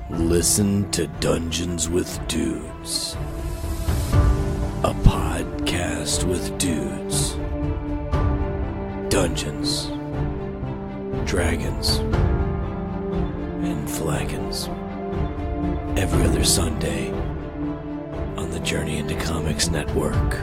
Listen to Dungeons with Dudes, a podcast with dudes, Dungeons, Dragons, and Flagons. Every other Sunday on the Journey into Comics Network.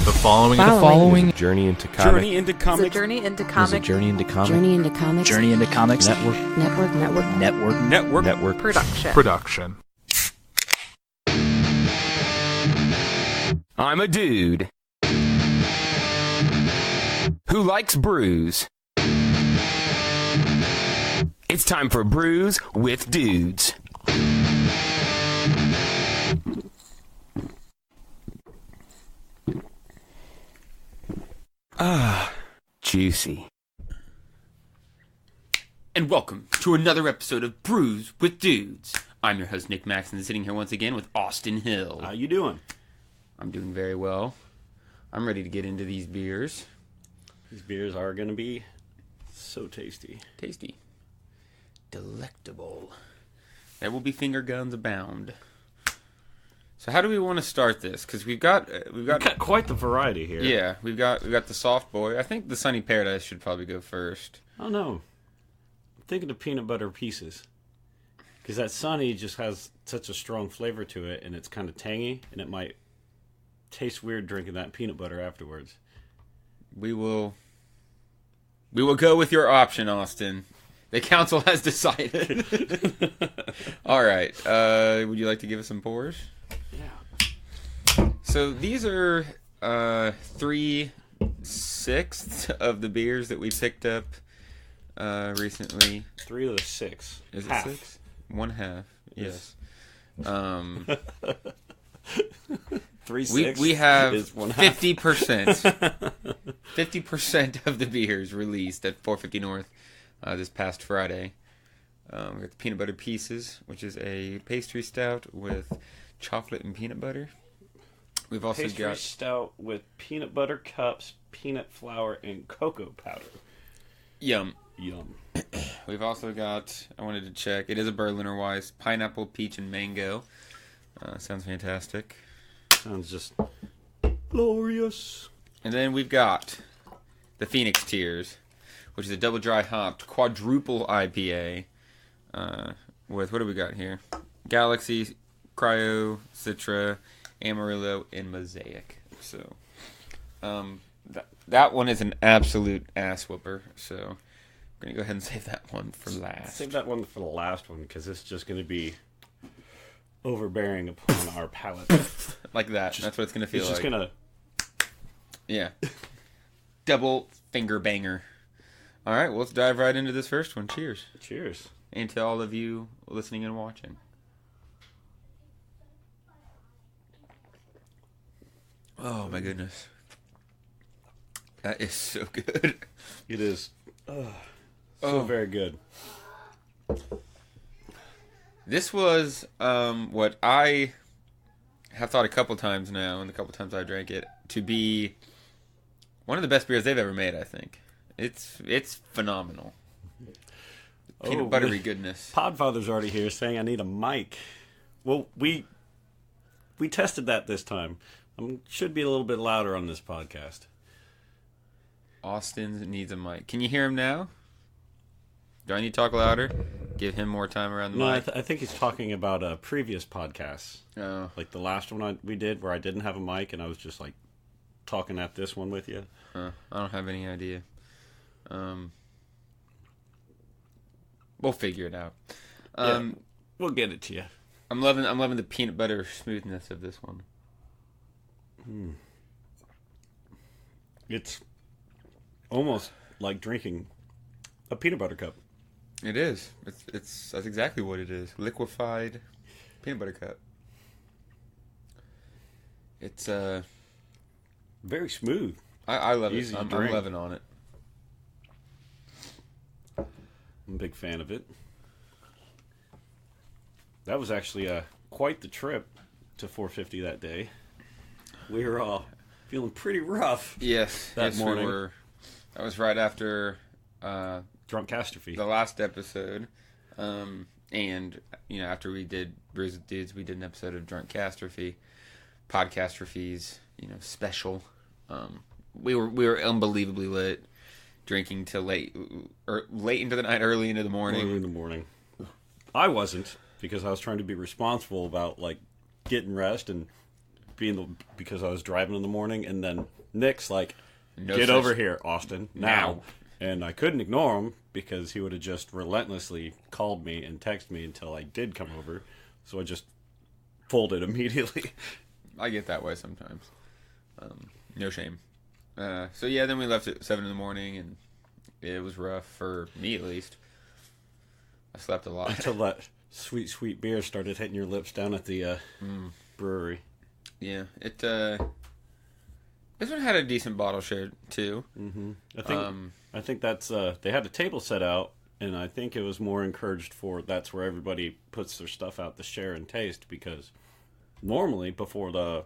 The following Journey into Comics. Journey into Comics. Journey into Comics. Journey into Comics. Journey into Comics. Journey into Comics Network. Production. I'm a dude who likes brews. It's time for Brews with Dudes. Juicy. And welcome to another episode of Brews with Dudes. I'm your host, Nick Maxon, sitting here once again with Austin Hill. How you doing? I'm doing very well. I'm ready to get into these beers. These beers are going to be so tasty. Tasty. Delectable. There will be finger guns abound. So how do we want to start this? Because we've got Quite the variety here. yeah, we've got the soft boy. I think the Sunny Paradise should probably go first. Oh no, I'm thinking of peanut butter pieces, because that Sunny just has such a strong flavor to it, and it's kind of tangy, and it might taste weird drinking that peanut butter afterwards. We will go with your option, Austin. The council has decided. All right. Would you like to give us some pours? Yeah. So these are 3/6 of the beers that we picked up recently. 3 of the 6. Is it Half. 6? 1/2. Yes. 3/6 we have is 1/2. 50%. 50% of the beers released at 450 North this past Friday. We got the Peanut Butter Pieces, which is a pastry stout with chocolate and peanut butter. We've also Pastry stout with peanut butter cups, peanut flour, and cocoa powder. Yum. We've also got, I wanted to check, it is a Berliner Weiss, pineapple, peach, and mango. Sounds fantastic. Sounds just glorious. And then we've got the Phoenix Tears, which is a double dry hopped quadruple IPA with, what do we got here? Galaxy, Cryo, Citra, Amarillo, and Mosaic. So that one is an absolute ass whooper. So I'm going to go ahead and save that one for last. Save that one for the last one, because it's just going to be overbearing upon our palate. Like that. That's what it's going to feel like. It's just going to... Yeah. Double finger banger. All right, well, let's dive right into this first one. Cheers. Cheers. And to all of you listening and watching. Oh, my goodness. That is so good. It is so very good. This was what I have thought a couple times now, and the couple times I drank it, to be one of the best beers they've ever made, I think. It's phenomenal. Peanut buttery goodness. Podfather's already here saying I need a mic. Well, we tested that this time. Should be a little bit louder on this podcast. Austin needs a mic. Can you hear him now? Do I need to talk louder? Give him more time around the mic? I think he's talking about previous podcasts. Oh. Like the last one we did where I didn't have a mic and I was just like talking at this one with you. I don't have any idea. We'll figure it out. We'll get it to you. I'm loving the peanut butter smoothness of this one. It's almost like drinking a peanut butter cup. It is. That's exactly what it is. Liquefied peanut butter cup. It's very smooth. I love Easy it. to I'm drink. loving on it. I'm a big fan of it. That was actually quite the trip to 450 that day. We were all feeling pretty rough. Yes, that morning. we were. That was right after Drunk Catastrophe. the last episode. And, you know, after we did Brews with Dudes, we did an episode of Drunk Catastrophe. Podcastrophes, you know, special. We were unbelievably lit. Drinking till late into the night, early into the morning. Early in the morning. I wasn't, because I was trying to be responsible about, like, getting rest and because I was driving in the morning, and then Nick's like, get over here, Austin, now. And I couldn't ignore him, because he would have just relentlessly called me and texted me until I did come over. So I just folded immediately. I get that way sometimes. No shame. So yeah, then we left at 7 in the morning, and it was rough for me at least. I slept a lot Until that sweet, sweet beer started hitting your lips down at the brewery. Yeah, it. This one had a decent bottle share too. Mm-hmm. I think that's they had a table set out, and I think it was more encouraged for that's where everybody puts their stuff out to share and taste, because normally before the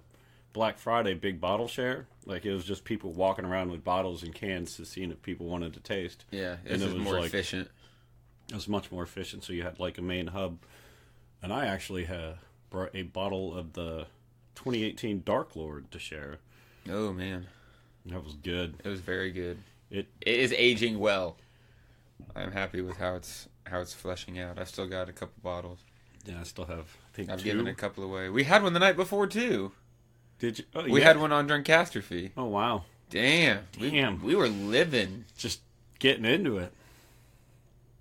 Black Friday big bottle share, like, it was just people walking around with bottles and cans to see if people wanted to taste. Yeah, and it was more like, efficient. It was much more efficient, so you had like a main hub. And I actually brought a bottle of the 2018 Dark Lord to share. Oh man, That was good. it was very good. It is aging well. I'm happy with how it's fleshing out. I still got a couple bottles. Yeah, I still have. I think I've 2. given a couple away. We had one the night before too. Did you? Oh, We yeah. had one on Drunk Catastrophe. Oh wow! Damn. We were living. Just getting into it.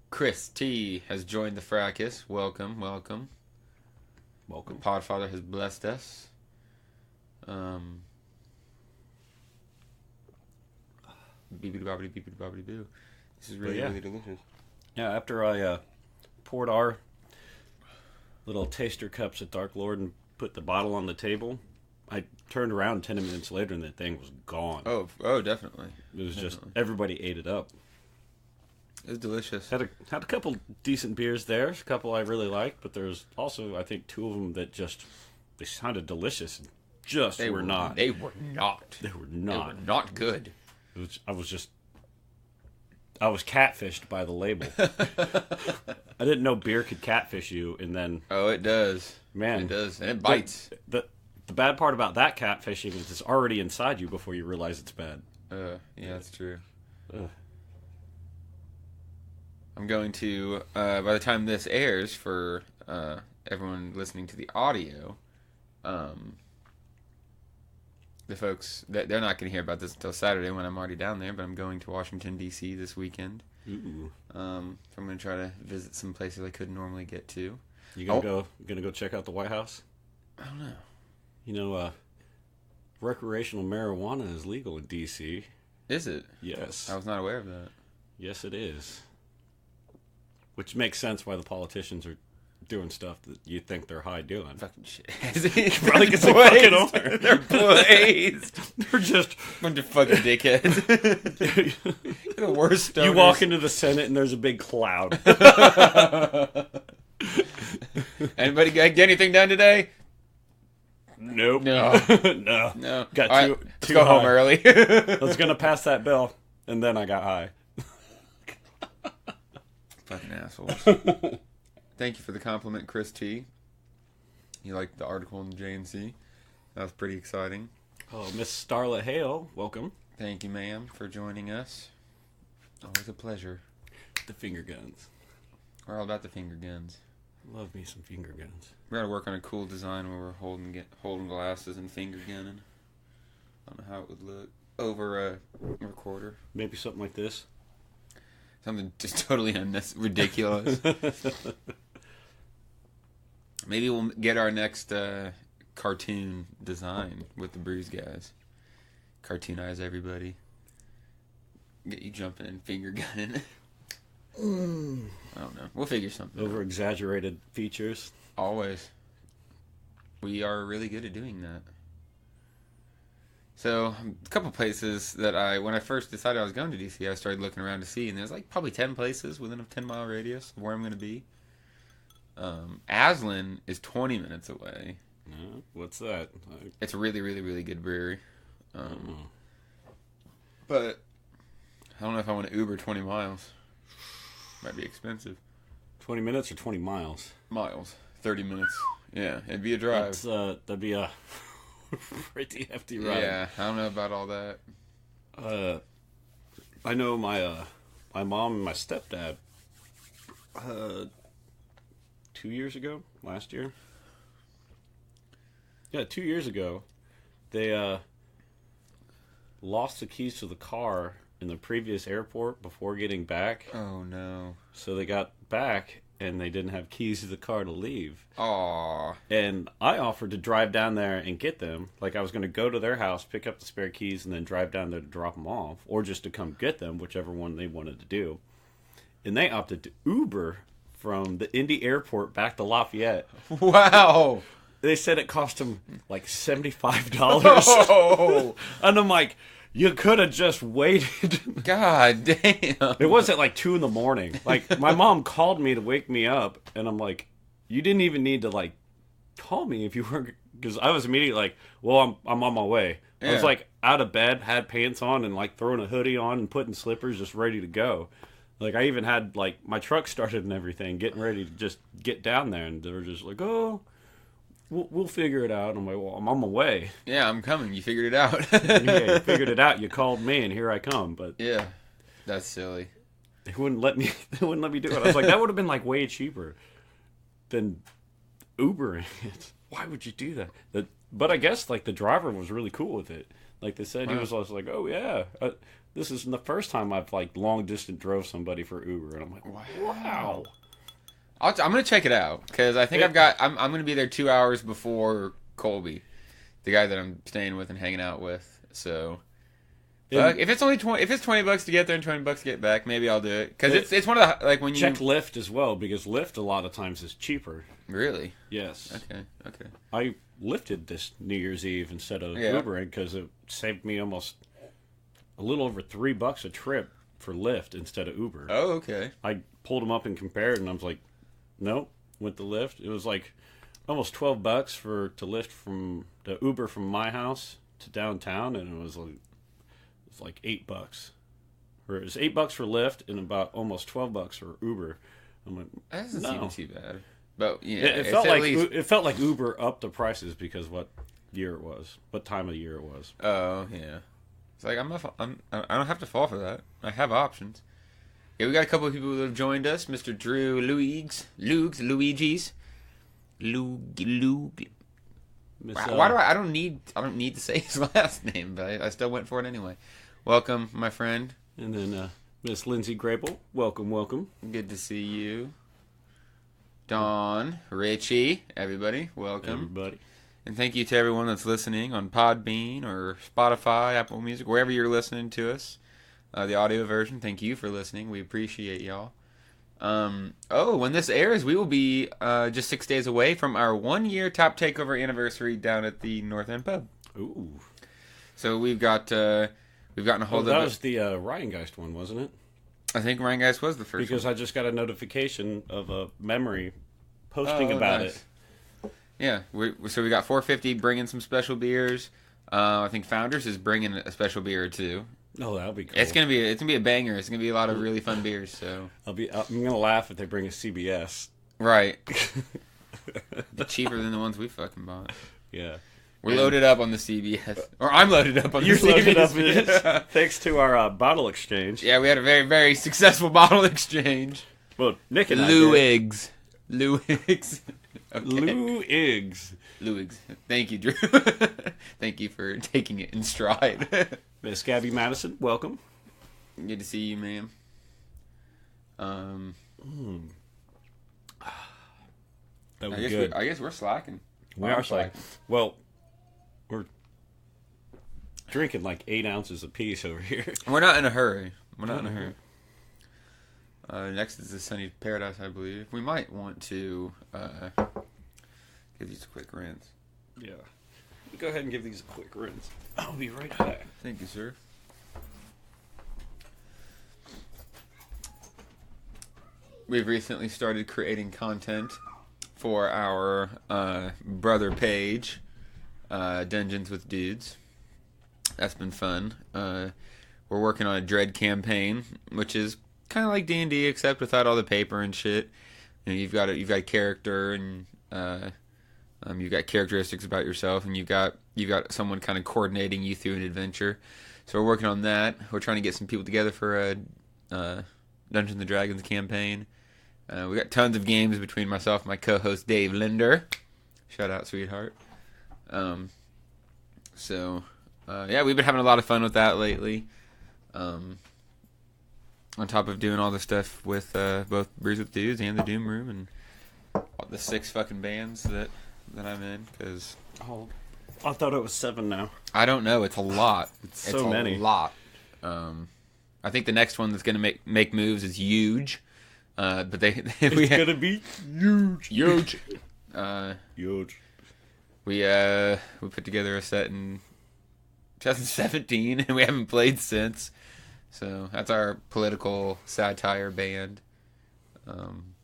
Chris T has joined the fracas. Welcome. Welcome. Podfather has blessed us. Beepity boppity boo. This is really, really delicious. Yeah, after I poured our little taster cups at Dark Lord and put the bottle on the table, I turned around 10 minutes later and the thing was gone. Oh, definitely. It was just, everybody ate it up. It was delicious. Had a couple decent beers there, a couple I really liked, but there's also, I think, 2 of them that just, they sounded delicious and just were not. They were not. They were not. They were not good. I was catfished by the label. I didn't know beer could catfish you, and then... Oh, it does. Man. It does, and it bites. The bad part about that catfishing is it's already inside you before you realize it's bad. Yeah, that's true. I'm going to, by the time this airs, for everyone listening to the audio, the folks, they're not going to hear about this until Saturday when I'm already down there, but I'm going to Washington, D.C. this weekend. Ooh. So I'm going to try to visit some places I couldn't normally get to. You gonna go check out the White House? I don't know. You know, recreational marijuana is legal in D.C. Is it? Yes. I was not aware of that. Yes, it is. Which makes sense why the politicians are doing stuff that you think they're high doing. Fucking shit. Probably because they fucking are. They're blazed. They're just... bunch of fucking dickheads. The worst stoners. You walk into the Senate and there's a big cloud. Anybody get anything done today? Nope. No. No. Got All too, right, let's too go high. home early. I was going to pass that bill, and then I got high. Fucking assholes. Thank you for the compliment, Chris T. You liked the article in the JNC. That was pretty exciting. Oh, Miss Starla Hale, welcome. Thank you, ma'am, for joining us. Always a pleasure. The finger guns. We're all about the finger guns. Love me some finger guns. We gotta work on a cool design where we're holding glasses and finger gunning. I don't know how it would look over a recorder. Maybe something like this. Something just totally ridiculous. Maybe we'll get our next cartoon design with the Brews guys. Cartoonize everybody. Get you jumping and finger gunning. I don't know. We'll figure something out. Over exaggerated features. Always. We are really good at doing that. So, a couple places that when I first decided I was going to DC, I started looking around to see, and there's like probably 10 places within a 10-mile radius of where I'm going to be. Aslan is 20 minutes away. What's that? It's a really, really, really good brewery. But I don't know if I want to Uber 20 miles. Might be expensive. 20 minutes or 20 miles? Miles. 30 minutes. Yeah, it'd be a drive. That'd be a pretty hefty ride. Yeah, I don't know about all that. I know my mom and my stepdad, 2 years ago, last year. Yeah, 2 years ago, they lost the keys to the car in the previous airport before getting back. Oh, no. So they got back, and they didn't have keys to the car to leave. Aww. And I offered to drive down there and get them. Like, I was going to go to their house, pick up the spare keys, and then drive down there to drop them off. Or just to come get them, whichever one they wanted to do. And they opted to Uber from the Indy airport back to Lafayette. Wow. They said it cost them like $75. Oh. And I'm like, you could have just waited. God damn. It was at like 2 a.m. Like, my mom called me to wake me up, and I'm like, you didn't even need to like call me if you weren't, because I was immediately like, well, I'm on my way. I was like out of bed, had pants on, and like throwing a hoodie on and putting slippers, just ready to go. Like, I even had like my truck started and everything, getting ready to just get down there, and they were just like, oh, we'll figure it out. I'm like, well, I'm on my way. Yeah, I'm coming. You figured it out. Yeah, you figured it out. You called me, and here I come. But yeah, that's silly. they wouldn't let me. They wouldn't let me do it. I was like, that would have been like way cheaper than Ubering it. Why would you do that? But I guess like the driver was really cool with it. Like they said, he was like, oh yeah, this is the first time I've like long distance drove somebody for Uber, and I'm like, wow. I'm gonna check it out because I think I'm gonna be there 2 hours before Colby, the guy that I'm staying with and hanging out with. So, if it's only $20 to get there and $20 to get back, maybe I'll do it because it's one of the like when you check Lyft as well, because Lyft a lot of times is cheaper. Really? Yes. Okay. I Lyfted this New Year's Eve instead of Ubering because it saved me almost a little over $3 a trip for Lyft instead of Uber. Oh, okay. I pulled them up and compared, and I was like, nope, went to Lyft. It was like almost $12 to Uber from my house to downtown, and it was like $8. Or it was $8 for Lyft and about almost $12 for Uber. I'm like, that doesn't seem too bad. But yeah, it felt like Uber upped the prices because what time of year it was. Oh yeah, it's like I don't have to fall for that. I have options. Yeah, we got a couple of people who have joined us. Mr. Drew Luigi's. Why do I don't need to say his last name, but I still went for it anyway. Welcome, my friend. And then Miss Lindsay Grable. Welcome. Good to see you. Dawn, Richie, everybody, welcome. Everybody. And thank you to everyone that's listening on Podbean or Spotify, Apple Music, wherever you're listening to us. The audio version, thank you for listening. We appreciate y'all. When this airs, we will be just 6 days away from our 1-year Top Takeover anniversary down at the North End Pub. Ooh. So we've gotten a hold of it. That was the Rheingeist one, wasn't it? I think Rheingeist was the first because one. I just got a notification of a memory posting about it. Yeah, so we got 450 bringing some special beers. I think Founders is bringing a special beer or two. Oh, that'll be cool. It's gonna be a banger. It's gonna be a lot of really fun beers. So I'm gonna laugh if they bring a CBS. Right. Be cheaper than the ones we fucking bought. Yeah. We're loaded up on the CBS. Or I'm loaded up on the CBS. You're loaded up in it. Thanks to our bottle exchange. Yeah, we had a very, very successful bottle exchange. Well, Nick and Luigs. Okay. Luigs. Thank you, Drew. Thank you for taking it in stride. Miss Gabby Madison, welcome. Good to see you, ma'am. That was good. I guess we're slacking. We are slacking. Well, we're drinking like 8 ounces apiece over here. We're not in a hurry. Next is the Sunny Paradise, I believe. We might want to give these a quick rinse. Yeah. Go ahead and give these a quick rinse. I'll be right back. Thank you, sir. We've recently started creating content for our brother page, Dungeons with Dudes. That's been fun. we're working on a Dread campaign, which is kind of like D&D except without all the paper and shit. You know, you've got a character and you've got characteristics about yourself, and you've got someone kind of coordinating you through an adventure. So we're working on that. We're trying to get some people together for a Dungeons and Dragons campaign. We got tons of games between myself and my co-host Dave Linder. Shout out, sweetheart. Yeah, we've been having a lot of fun with that lately. On top of doing all the stuff with both Brews With Dudes and the Doom Room and the 6 fucking bands that I'm in. Cause I thought it was 7 now. I don't know. It's a lot. It's so many. A lot. I think the next one that's going to make moves is huge. But it's gonna be huge. Huge. Huge. We put together a set in 2017, and we haven't played since. So that's our political satire band. I'm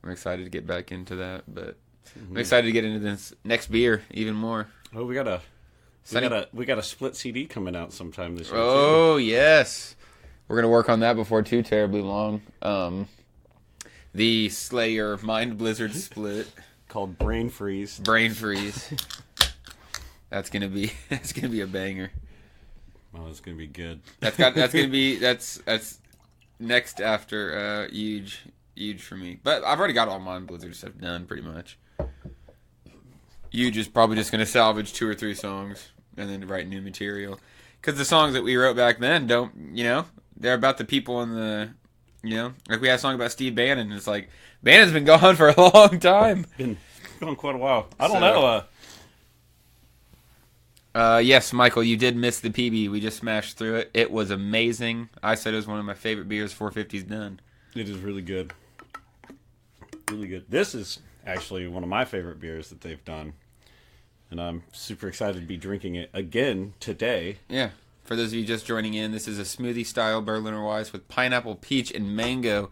excited to get back into that, but I'm excited to get into this next beer even more. Oh, we got a split CD coming out sometime this year. Oh yes, we're gonna work on that before too terribly long. The Slayer Mind Blizzard split called Brain Freeze. Brain Freeze. That's gonna be a banger. Oh, it's gonna be good. That's next after huge for me. But I've already got all Mind Blizzard stuff done pretty much. Huge is probably just gonna salvage 2 or 3 songs and then write new material. Because the songs that we wrote back then they're about the people in the, like we had a song about Steve Bannon, and it's like, Bannon's been gone for a long time. Been gone quite a while. I don't know. Yes, Michael, you did miss the PB. We just smashed through it. It was amazing. I said it was one of my favorite beers 450's done. It is really good. Really good. This is actually one of my favorite beers that they've done. And I'm super excited to be drinking it again today. Yeah. For those of you just joining in, this is a smoothie-style Berliner Weiss with pineapple, peach, and mango.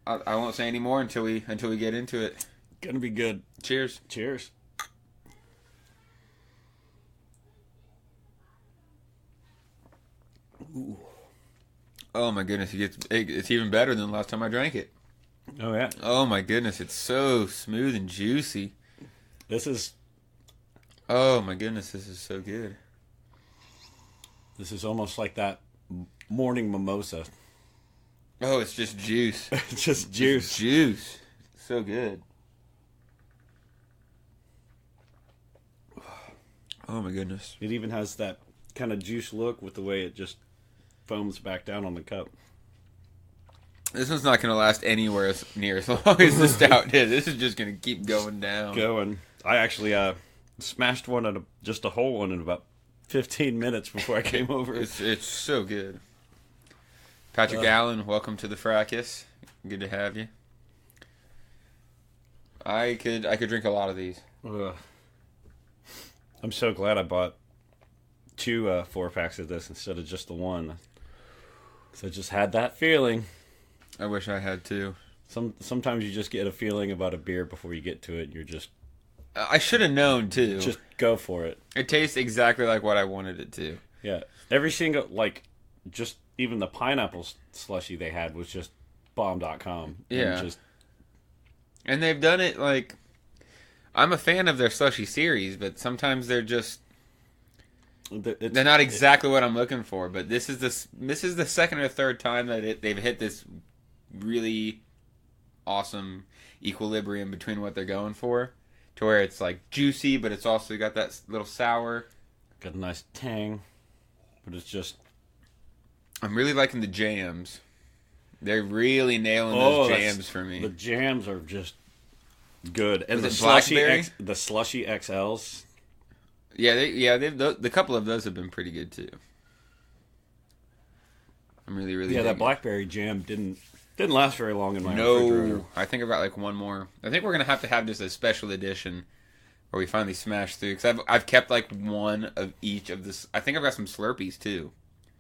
I won't say any more until we get into it. Gonna be good. Cheers. Cheers. Ooh. Oh my goodness, it's even better than the last time I drank it. Oh yeah. Oh my goodness, it's so smooth and juicy. Oh my goodness, this is so good. This is almost like that morning mimosa. Oh, it's just juice. It's just juice. It's juice. So good. Oh my goodness. It even has that kind of juice look with the way it just foams back down on the cup. This one's not going to last anywhere near as long as the stout did. This is just going to keep going down. I actually smashed one just a whole one in about 15 minutes before I came over. It's so good. Patrick Allen, welcome to the Fracas. Good to have you. I could drink a lot of these. I'm so glad I bought 2 4-packs of this instead of just the one. So I just had that feeling. I wish I had 2. Sometimes you just get a feeling about a beer before you get to it, and you're just... I should have known, too. Just go for it. It tastes exactly like what I wanted it to. Yeah. Every single, just even the pineapple slushy they had was just bomb.com. Yeah. And they've done it, I'm a fan of their slushy series, but sometimes they're just... They're not exactly what I'm looking for, but this is the second or third time that they've hit this really awesome equilibrium between what they're going for, to where it's juicy, but it's also got that little sour. Got a nice tang, but it's just... I'm really liking the jams. They're really nailing those jams for me. The jams are just good, and the slushy XLs. Yeah, the couple of those have been pretty good too. I'm really that digging blackberry jam didn't last very long in my refrigerator. I think I've got one more. I think we're gonna have to have just a special edition where we finally smash through, because I've kept one of each of this. I think I've got some Slurpees too.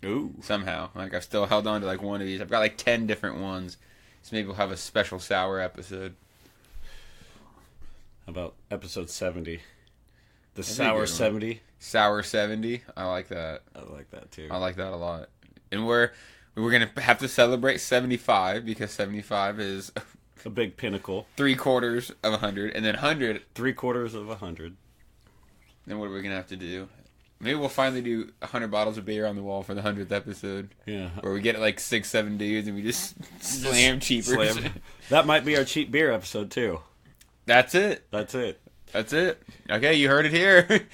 Ooh. Somehow, I've still held on to one of these. I've got 10 different ones, so maybe we'll have a special sour episode. How about episode 70? The That'd Sour 70. sour 70. I like that. I like that too. I like that a lot. And we're gonna have to celebrate 75 because 75 is a big pinnacle. 3/4 of 100, and then 100 3/4 of 100. Then what are we gonna have to do? Maybe we'll finally do 100 bottles of beer on the wall for the 100th episode. Yeah. Where we get like 6-7 dudes and we just slam cheapers. Slam. That might be our cheap beer episode too. That's it. That's it. That's it. Okay, you heard it here.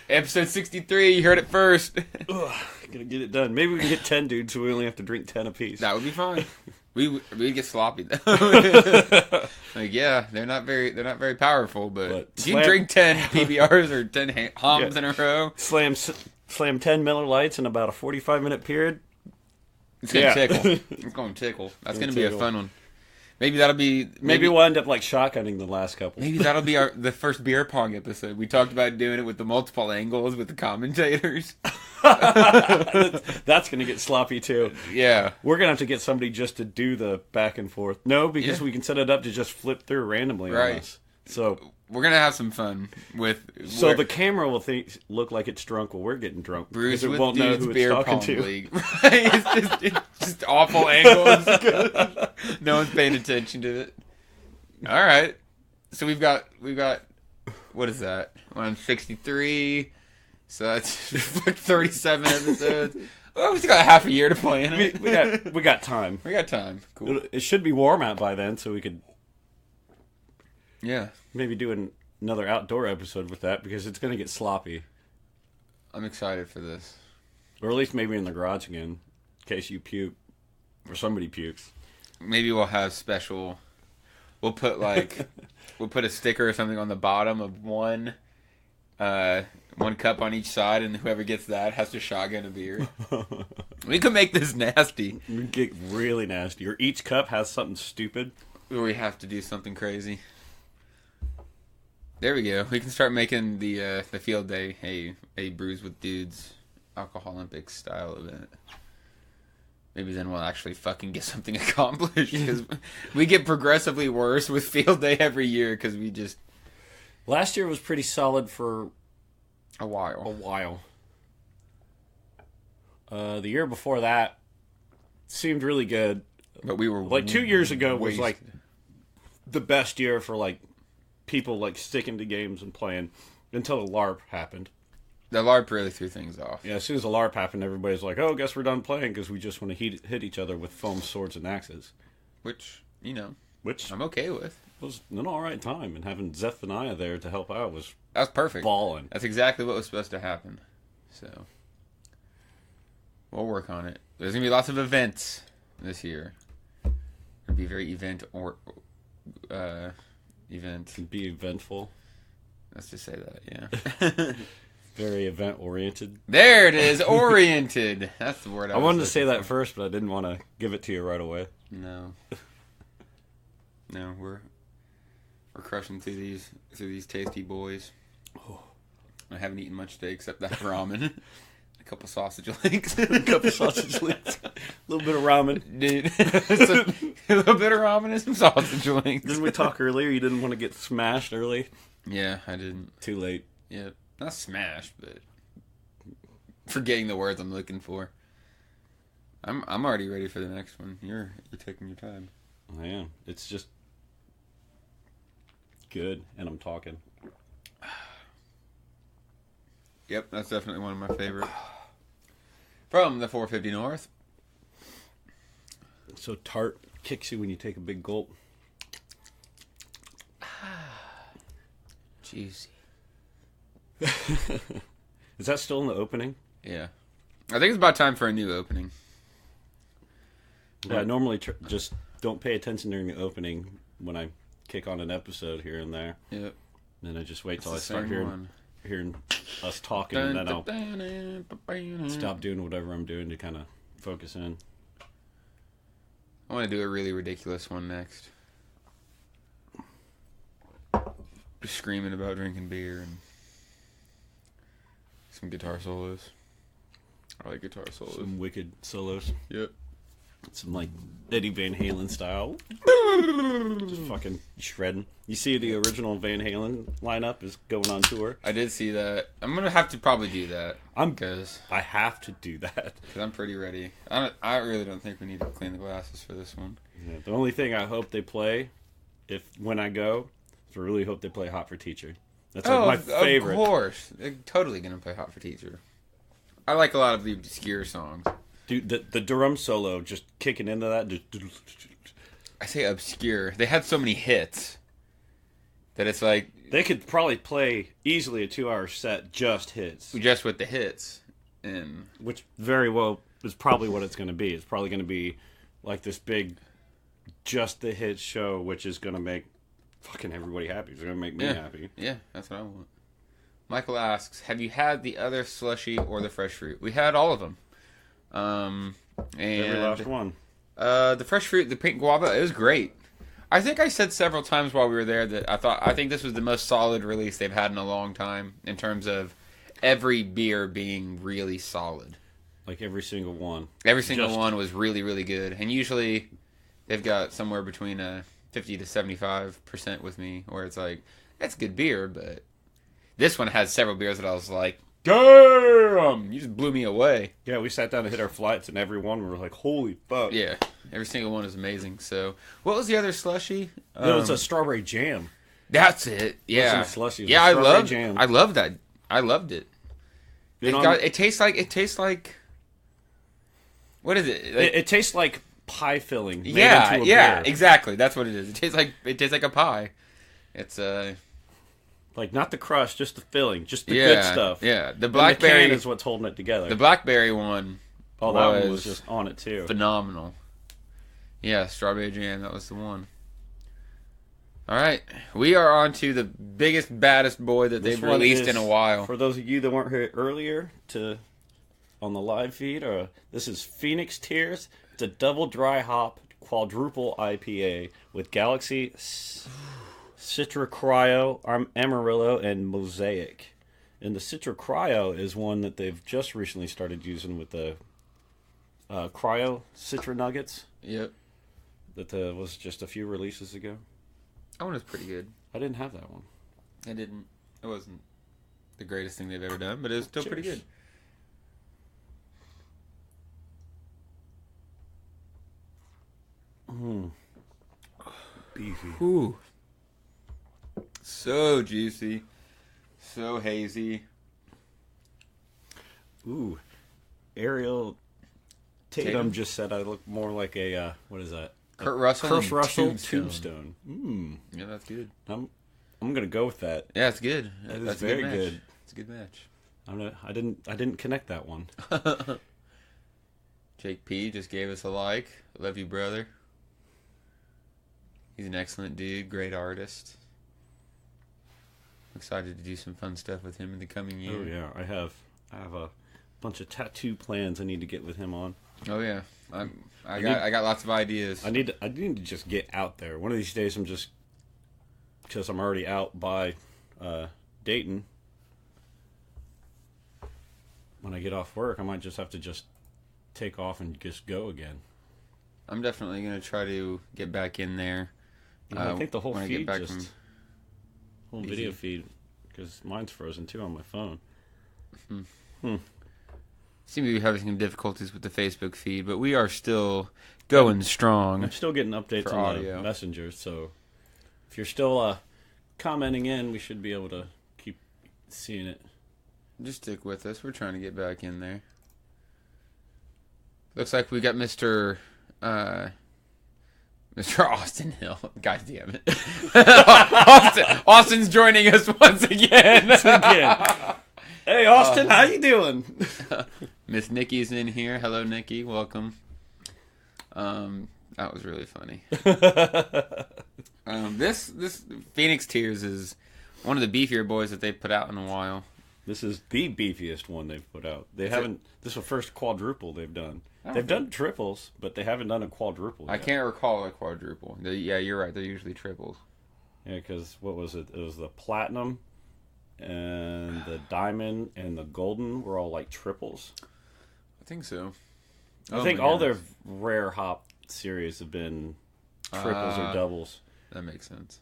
Episode 63, you heard it first. Ugh, gonna get it done. Maybe we can get 10 dudes so we only have to drink 10 apiece. That would be fine. We'd get sloppy though. Like, yeah, they're not very powerful, but if you drink 10 PBRs or 10 hums in a row, slam 10 Miller Lights in about a 45-minute period. It's gonna tickle. It's gonna tickle. That's gonna be a fun one. Maybe that'll be. Maybe we'll end up like shotgunning the last couple. Maybe that'll be the first beer pong episode. We talked about doing it with the multiple angles with the commentators. That's gonna get sloppy too. Yeah, we're gonna have to get somebody just to do the back and forth. No, because we can set it up to just flip through randomly on us. So we're gonna have some fun with. So the camera will look like it's drunk while we're getting drunk. Brews with it won't know who it's talking to. League. It's just awful angles. No one's paying attention to it. All right, so we've got what is that? 163. So that's like 37 episodes. Well, we still got half a year to play in it. We got time. We got time. Cool. It should be warm out by then, so we could. Yeah. Maybe do another outdoor episode with that because it's going to get sloppy. I'm excited for this. Or at least maybe in the garage again, in case you puke or somebody pukes. Maybe we'll have special. We'll put we'll put a sticker or something on the bottom of one cup on each side, and whoever gets that has to shotgun a beer. We could make this nasty. We could get really nasty. Or each cup has something stupid. Or we have to do something crazy. There we go. We can start making the field day a Brews with Dudes Alcohol Olympics style event. Maybe then we'll actually fucking get something accomplished because we get progressively worse with field day every year because we just. Last year was pretty solid for a while. The year before that seemed really good, but we were like 2 years ago was like the best year for like. People like sticking to games and playing until the LARP happened. The LARP really threw things off. Yeah, as soon as the LARP happened, everybody's like, "Oh, guess we're done playing because we just want to hit each other with foam swords and axes." Which which I'm okay with. Was an all right time, and having Zephaniah there to help out was perfect. Balling. That's exactly what was supposed to happen. So we'll work on it. There's gonna be lots of events this year. It'll be very event. Be eventful. Let's just say that, yeah. Very event oriented. There it is, oriented. That's the word I wanted to say that first, but I didn't want to give it to you right away. No, we're crushing through these tasty boys. Oh. I haven't eaten much today except that ramen. A couple sausage links. A little bit of ramen. Dude. A little bit of ramen and some sausage links. Didn't we talk earlier? You didn't want to get smashed early? Yeah, I didn't. Too late. Yeah, not smashed, but forgetting the words I'm looking for. I'm already ready for the next one. You're taking your time. I am. It's just good, and I'm talking. Yep, that's definitely one of my favorites. From the 450 North. So tart, kicks you when you take a big gulp. Juicy. Is that still in the opening? Yeah. I think it's about time for a new opening. Yeah, I normally just don't pay attention during the opening when I kick on an episode here and there. Yep. And then I just wait till I start hearing us talking, and then I'll stop doing whatever I'm doing to kind of focus in. I want to do a really ridiculous one next. Just screaming about drinking beer and some guitar solos. I like guitar solos. Some wicked solos. Yep. Some like Eddie Van Halen style. Just fucking shredding. You see the original Van Halen lineup is going on tour. I did see that. I'm gonna have to probably do that. I have to do that. Cause I'm pretty ready. I really don't think we need to clean the glasses for this one. Yeah, the only thing I hope they play, when I go, is I really hope they play Hot for Teacher. That's like my favorite. Of course, they're totally gonna play Hot for Teacher. I like a lot of the obscure songs. Dude, the drum solo just kicking into that. I say obscure. They had so many hits that it's like they could probably play easily a 2-hour set just hits, just with the hits, and which very well is probably what it's going to be. It's probably going to be like this big, just the hits show, which is going to make fucking everybody happy. It's going to make me happy. Yeah, that's what I want. Michael asks, "Have you had the other slushy or the fresh fruit?" We had all of them. And every last one. The fresh fruit, the pink guava, it was great. I think I said several times while we were there that I think this was the most solid release they've had in a long time in terms of every beer being really solid. Like every single one. Every single one was really, really good. And usually they've got somewhere between 50 to 75% with me, where it's like, that's good beer, but this one has several beers that I was like, damn! You just blew me away. Yeah, we sat down to hit our flights, and every one we were like, holy fuck. Yeah, every single one is amazing. So, what was the other slushy? It was a strawberry jam. That's it. Yeah, slushy. Yeah, I loved that. I loved it. It tastes like. What is it? Like, it tastes like pie filling. Made yeah, into a yeah, beer. exactly. That's what it is. It tastes like a pie. It's like not the crust, just the filling, just the good stuff. Yeah, the blackberry and the can is what's holding it together. The blackberry one. Oh, that one was just on it too. Phenomenal. Yeah, strawberry jam. That was the one. All right, we are on to the biggest, baddest boy that they've released in a while. For those of you that weren't here earlier, on the live feed, this is Phoenix Tears. It's a double dry hop quadruple IPA with Galaxy, Citra Cryo, Amarillo, and Mosaic. And the Citra Cryo is one that they've just recently started using with the Cryo Citra Nuggets. Yep. That was just a few releases ago. That one was pretty good. I didn't have that one. I didn't. It wasn't the greatest thing they've ever done, but it was still pretty good. Beefy. Ooh. So juicy. So hazy. Ooh. Ariel Tatum just said I look more like a, what is that? Kurt Russell Tombstone. Yeah, that's good. I'm gonna go with that. Yeah, it's good. That's very good. It's a good match. I didn't connect that one. Jake P just gave us a like. Love you, brother. He's an excellent dude, great artist. I'm excited to do some fun stuff with him in the coming year. Oh yeah, I have a bunch of tattoo plans I need to get with him on. Oh yeah, I got lots of ideas. I need to just get out there. One of these days, because I'm already out by Dayton. When I get off work, I might just have to just take off and just go again. I'm definitely gonna try to get back in there. I think the whole feed whole video feed, because mine's frozen too on my phone. Seem to be having some difficulties with the Facebook feed, but we are still going strong. I'm still getting updates on the Messenger, so if you're still commenting in, we should be able to keep seeing it. Just stick with us. We're trying to get back in there. Looks like we got Mr. Austin Hill. God damn it. Austin's joining us once again. Hey, Austin, how you doing? Miss Nikki's in here. Hello, Nikki. Welcome. That was really funny. This Phoenix Tears is one of the beefier boys that they've put out in a while. This is the beefiest one they've put out. This is the first quadruple they've done. They've done triples, but they haven't done a quadruple yet. I can't recall a quadruple. Yeah, you're right. They're usually triples. Yeah, because what was it? It was the platinum and the diamond and the golden were all like triples. I think so. I think all their rare hop series have been triples or doubles. That makes sense.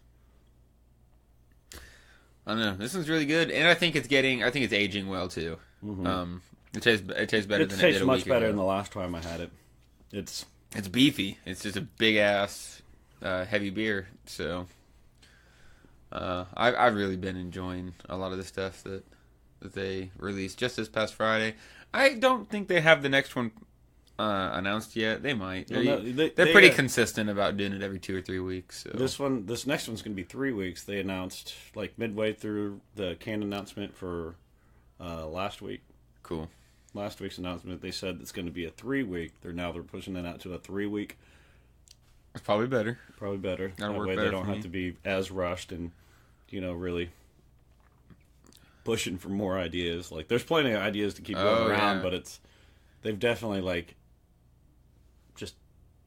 I don't know. This one's really good, and I think it's aging well too. Mm-hmm. It tastes better than it did a week ago. It tastes much better than the last time I had it. It's beefy. It's just a big ass heavy beer. So I've really been enjoying a lot of the stuff that they released just this past Friday. I don't think they have the next one announced yet. They might. They're pretty consistent about doing it every 2 or 3 weeks. So. This next one's going to be 3 weeks. They announced like midway through the can announcement for last week. Cool. Last week's announcement, they said it's going to be a 3-week. They're pushing that out to a 3-week. It's probably better. That way they don't have to be as rushed and really pushing for more ideas. Like there's plenty of ideas to keep going around, but they've definitely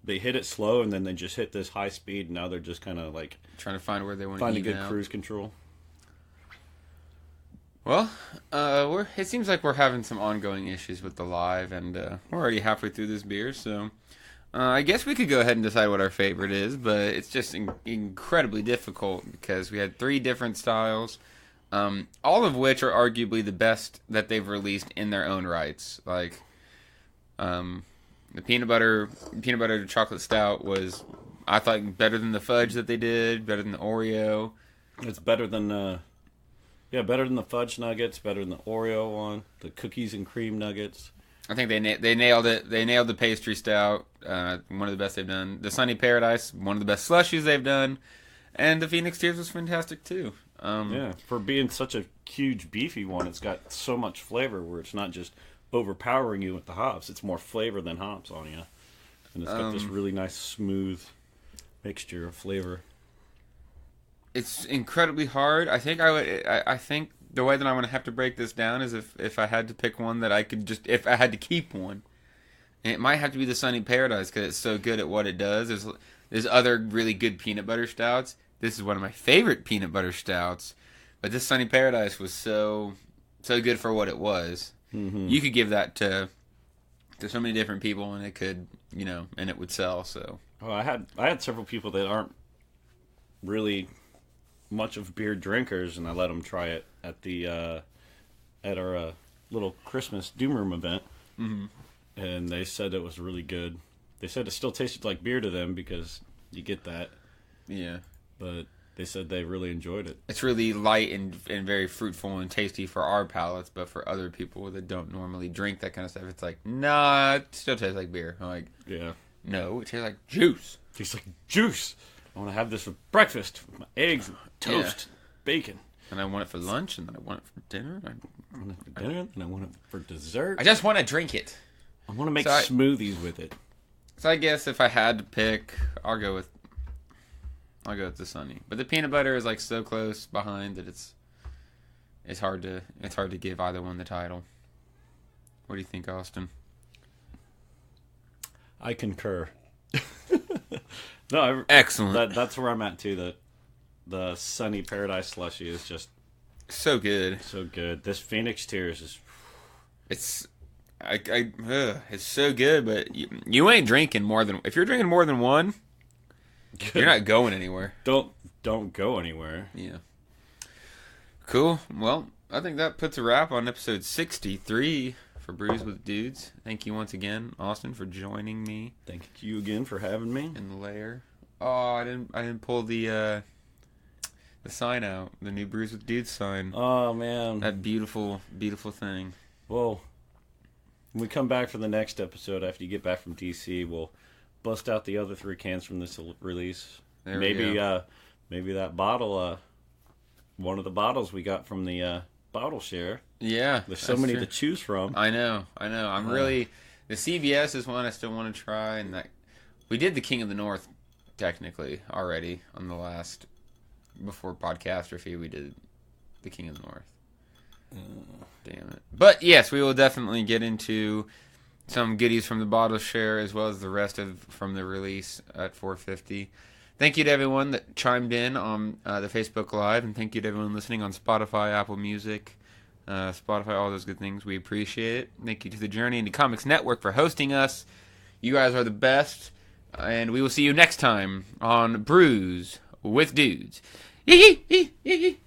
they hit it slow and then they just hit this high speed. And now they're just kind of like trying to find where they want to find a good cruise control. Well, it seems like we're having some ongoing issues with the live, and we're already halfway through this beer, so I guess we could go ahead and decide what our favorite is, but it's just incredibly difficult because we had 3 different styles, all of which are arguably the best that they've released in their own rights. Like, the peanut butter chocolate stout was, I thought, better than the fudge that they did, better than the Oreo. It's better than better than the fudge nuggets, better than the Oreo one, the cookies and cream nuggets. I think they nailed it. They nailed the pastry stout, one of the best they've done. The Sunny Paradise, one of the best slushies they've done, and the Phoenix Tears was fantastic too. For being such a huge beefy one, it's got so much flavor where it's not just overpowering you with the hops. It's more flavor than hops on you, and it's got this really nice smooth mixture of flavor. It's incredibly hard. I think I think the way that I'm gonna have to break this down is if I had to pick one that I could if I had to keep one, and it might have to be the Sunny Paradise because it's so good at what it does. There's other really good peanut butter stouts. This is one of my favorite peanut butter stouts, but this Sunny Paradise was so good for what it was. Mm-hmm. You could give that to so many different people, and it could and it would sell. So I had several people that aren't really much of beer drinkers, and I let them try it at our little Christmas Doom Room event, and they said it was really good. They said it still tasted like beer to them because you get that, but they said they really enjoyed it. It's really light and very fruitful and tasty for our palates, but for other people that don't normally drink that kind of stuff, it's like, nah, it still tastes like beer. I'm like, no, it tastes like juice. It tastes like juice. I want to have this for breakfast with my eggs and toast, bacon. And I want it for lunch, and then I want it for dinner. I want it for dinner, and I want it for dessert. I just want to drink it. I want to make smoothies with it. So I guess if I had to pick, I'll go with the Sunny. But the peanut butter is like so close behind that it's hard to give either one the title. What do you think, Austin? I concur. No, excellent. That's where I'm at too. The Sunny Paradise Slushie is just so good. So good. This Phoenix Tears is. It's so good, but you ain't drinking more than. If you're drinking more than one, you're not going anywhere. Don't go anywhere. Yeah. Cool. Well, I think that puts a wrap on episode 63 for Brews with Dudes. Thank you once again, Austin, for joining me. Thank you again for having me in the lair. Oh, I didn't pull the sign out, the new Brews with Dudes sign. Oh man, that beautiful thing. Well, when we come back for the next episode after you get back from DC, we'll bust out the other 3 cans from this release. Maybe that bottle, one of the bottles we got from the bottle share. Yeah, there's so many to choose from. I know. I'm really the CBS is one I still want to try, and we did the King of the North technically already on the last before Podcastrophe. We did the King of the North. Damn it! But yes, we will definitely get into some goodies from the bottle share as well as the rest from the release at 450. Thank you to everyone that chimed in on the Facebook Live, and thank you to everyone listening on Spotify, Apple Music, Spotify, all those good things. We appreciate it. Thank you to the Journey into Comics Network for hosting us. You guys are the best, and we will see you next time on Brews with Dudes. Yee yee yee yee.